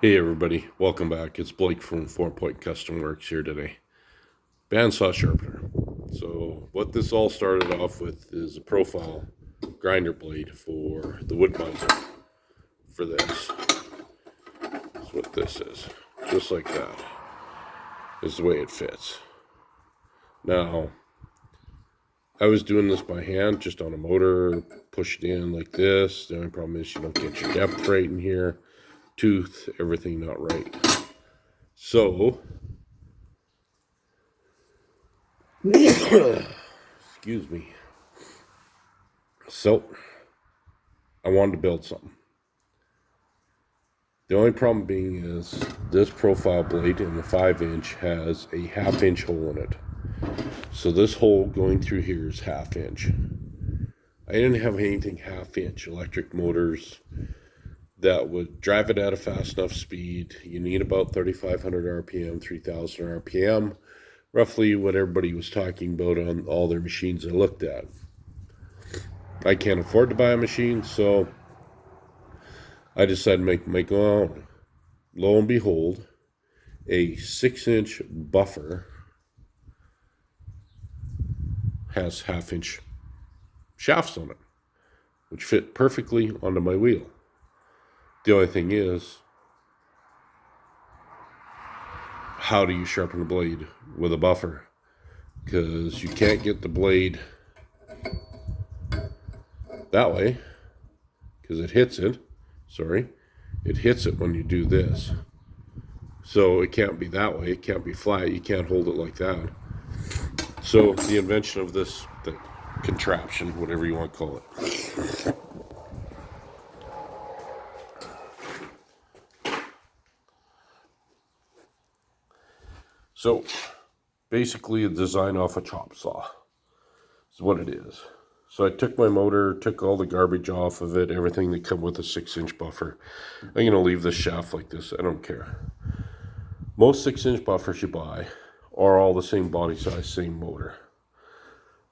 Hey everybody, welcome back. It's Blake from 4 Point Custom Works here today. Bandsaw sharpener. So what this all started off with is a profile grinder blade for the wood miser. For this, that's what this is. Just like that is the way it fits. Now, I was doing this by hand, just on a motor, push it in like this. The only problem is you don't get your depth right in here. Tooth, everything not right. So excuse me. So, I wanted to build something. The only problem being is this profile blade in the 5-inch has a half-inch hole in it. So this hole going through here is half-inch. I didn't have anything half-inch electric motors that would drive it at a fast enough speed. You need about 3,500 RPM, 3,000 RPM, roughly what everybody was talking about on all their machines I looked at. I can't afford to buy a machine, so I decided to make my own. Lo and behold, a 6-inch buffer has half-inch shafts on it, which fit perfectly onto my wheel. The only thing is, how do you sharpen a blade with a buffer? Because you can't get the blade that way, because it hits it. It hits it when you do this. So it can't be that way. It can't be flat. You can't hold it like that. So the invention of this contraption, whatever you want to call it. So basically a design off a chop saw is what it is. So I took my motor, took all the garbage off of it, everything that come with a 6-inch buffer. I'm going to leave this shaft like this. I don't care. Most 6-inch buffers you buy are all the same body size, same motor.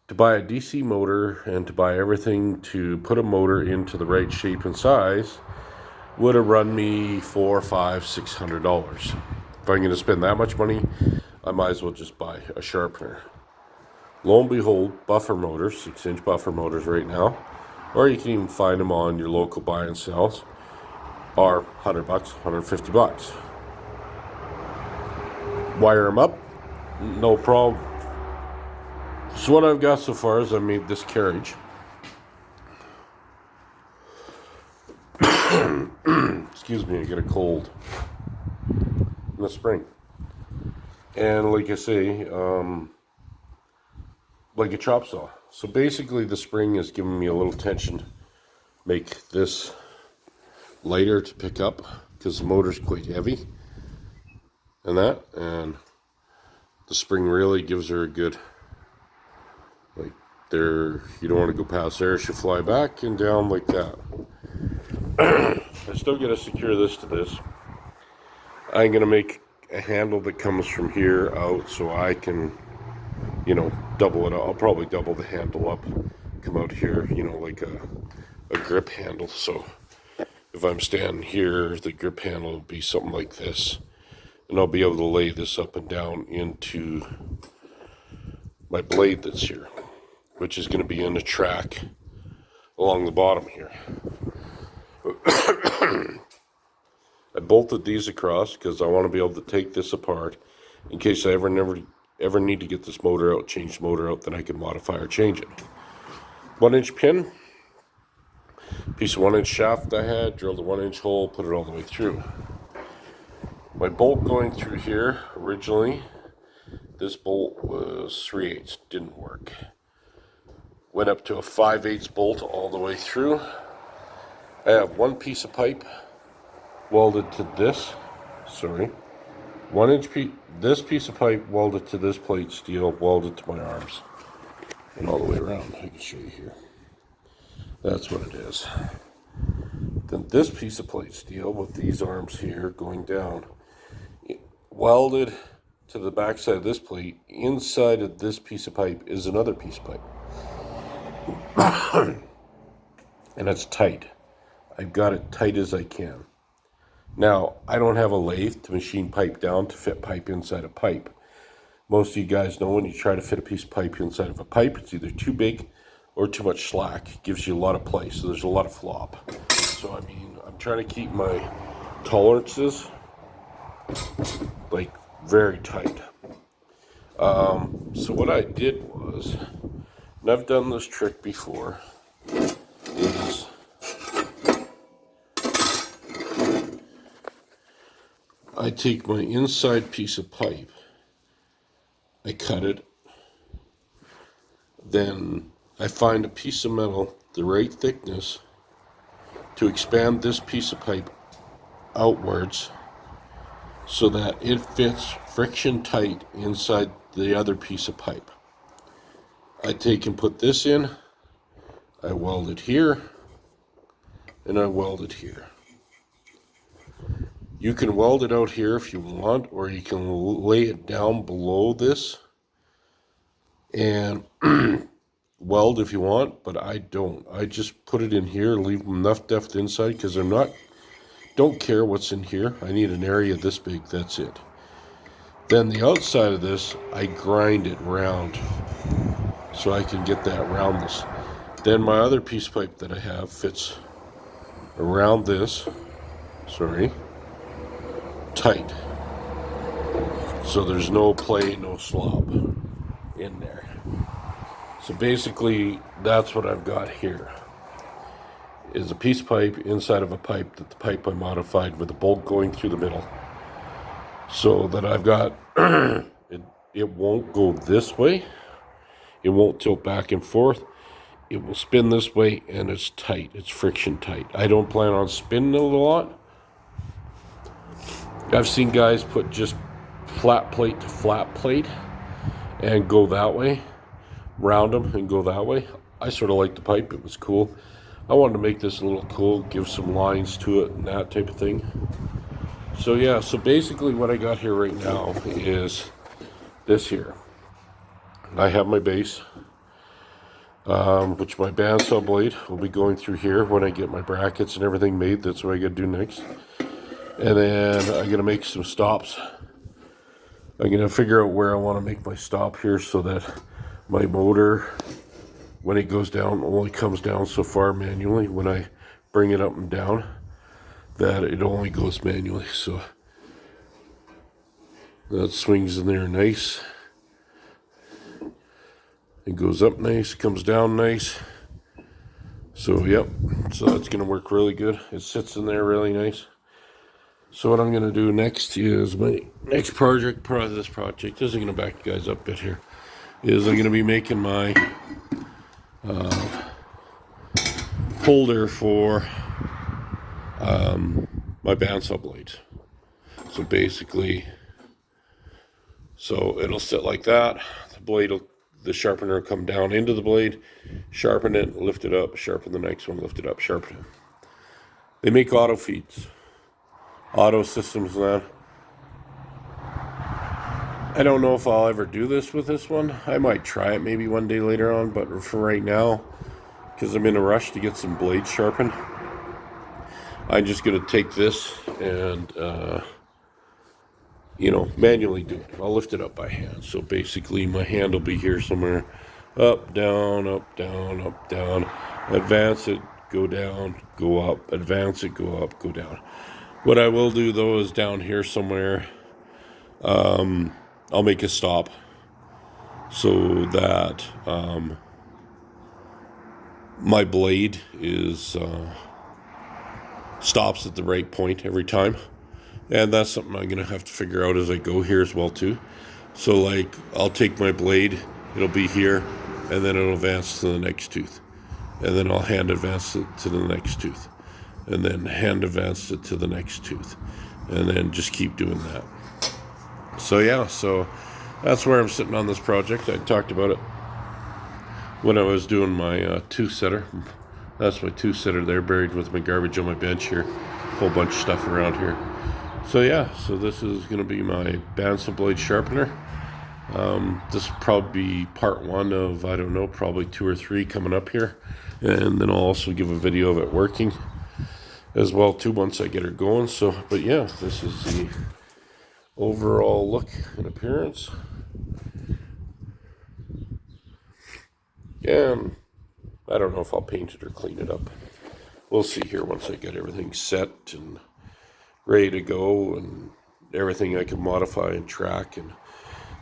To buy a DC motor and to buy everything to put a motor into the right shape and size would have run me $400, $500, $600. If I'm going to spend that much money, I might as well just buy a sharpener. Lo and behold, buffer motors, 6-inch buffer motors right now, or you can even find them on your local buy and sells, are $100, $150. Wire them up, no problem. So what I've got so far is I made this carriage. Excuse me, I get a cold in the spring. And like I say, like a chop saw. So basically the spring is giving me a little tension, make this lighter to pick up because the motor's quite heavy and the spring really gives her a good, like there, you don't want to go past there, she'll fly back and down like that. I still got to secure this to this. I'm going to make a handle that comes from here out so I can, double it. I'll probably double the handle up, come out here, like a grip handle. So if I'm standing here, the grip handle will be something like this. And I'll be able to lay this up and down into my blade that's here, which is going to be in the track along the bottom here. I bolted these across because I want to be able to take this apart in case I ever need to get this motor out, change the motor out, then I can modify or change it. 1-inch pin, piece of 1-inch shaft I had, drilled a 1-inch hole, put it all the way through. My bolt going through here, originally, this bolt was 3/8, didn't work. Went up to a 5/8 bolt all the way through. I have one piece of pipe welded to this, 1-inch this piece of pipe welded to this plate steel, welded to my arms, and all the way around. I can show you here. That's what it is. Then this piece of plate steel with these arms here going down, welded to the back side of this plate. Inside of this piece of pipe is another piece of pipe. And it's tight. I've got it tight as I can. Now, I don't have a lathe to machine pipe down to fit pipe inside a pipe. Most of you guys know when you try to fit a piece of pipe inside of a pipe, it's either too big or too much slack. It gives you a lot of play, so there's a lot of flop. So, I mean, I'm trying to keep my tolerances, like, very tight. So what I did was, and I've done this trick before, is I take my inside piece of pipe, I cut it, then I find a piece of metal the right thickness to expand this piece of pipe outwards so that it fits friction tight inside the other piece of pipe. I take and put this in, I weld it here, and I weld it here. You can weld it out here if you want, or you can lay it down below this and weld if you want, but I don't. I just put it in here, leave enough depth inside, because don't care what's in here. I need an area this big, that's it. Then the outside of this, I grind it round so I can get that roundness. Then my other piece of pipe that I have fits around this, tight. So there's no play, no slop in there. So basically, that's what I've got here. Is a piece of pipe inside of a pipe that the pipe I modified with a bolt going through the middle. So that I've got, it won't go this way. It won't tilt back and forth. It will spin this way, and it's tight. It's friction tight. I don't plan on spinning it a lot. I've seen guys put just flat plate to flat plate and go that way, round them and go that way. I sort of like the pipe. It was cool. I wanted to make this a little cool, give some lines to it and that type of thing. So yeah, so basically what I got here right now is this here. I have my base, which my bandsaw blade will be going through here when I get my brackets and everything made. That's what I got to do next. And then I'm going to make some stops. I'm going to figure out where I want to make my stop here so that my motor, when it goes down, only comes down so far manually. When I bring it up and down, that it only goes manually. So that swings in there nice. It goes up nice, comes down nice. So yep, so that's going to work really good. It sits in there really nice. So what I'm going to do next is my next project, part of this project, this is going to back you guys up a bit here, is I'm going to be making my holder for my bandsaw blades. So basically, so it'll sit like that. The sharpener will come down into the blade, sharpen it, lift it up, sharpen the next one, lift it up, sharpen it. They make auto feeds. Auto systems and that. I don't know if I'll ever do this with this one. I might try it maybe one day later on, but for right now, because I'm in a rush to get some blades sharpened, I'm just going to take this and, manually do it. I'll lift it up by hand. So basically my hand will be here somewhere. Up, down, up, down, up, down. Advance it, go down, go up. Advance it, go up, go down. What I will do though is down here somewhere, I'll make a stop so that my blade is stops at the right point every time. And that's something I'm going to have to figure out as I go here as well too. So like I'll take my blade, it'll be here, and then it'll advance to the next tooth. And then I'll hand advance it to the next tooth. And then hand advance it to the next tooth, and then just keep doing that. So yeah, so that's where I'm sitting on this project. I talked about it when I was doing my tooth setter. That's my tooth setter there, buried with my garbage on my bench here. Whole bunch of stuff around here. So yeah, so this is going to be my bandsaw blade sharpener. This will probably be part one of, I don't know, probably 2 or 3 coming up here. And then I'll also give a video of it working. as well too once I get her going. So, but yeah, this is the overall look and appearance. And I don't know if I'll paint it or clean it up. We'll see here once I get everything set and ready to go and everything I can modify and track. And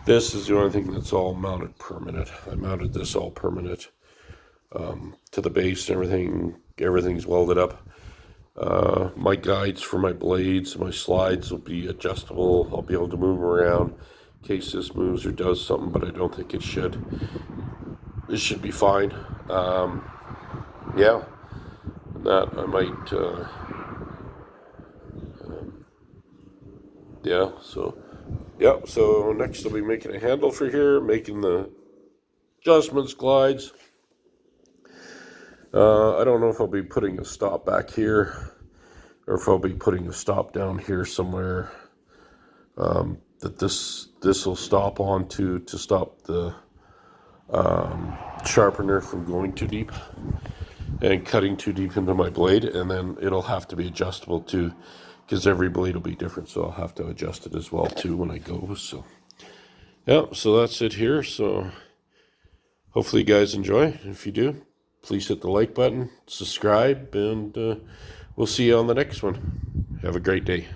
this is the only thing that's all mounted permanent. I mounted this all permanent to the base and everything. Everything's welded up. My guides for my blades, my slides will be adjustable. I'll be able to move them around in case this moves or does something, but I don't think it should. This should be fine. Yeah, that I might, yeah, so, yeah, so next I'll be making a handle for here, making the adjustments, glides. I don't know if I'll be putting a stop back here or if I'll be putting a stop down here somewhere that this will stop onto to stop the sharpener from going too deep and cutting too deep into my blade, and then it'll have to be adjustable too because every blade will be different, so I'll have to adjust it as well too when I go. So yeah, so that's it here. So hopefully you guys enjoy. If you do, please hit the like button, subscribe, and we'll see you on the next one. Have a great day.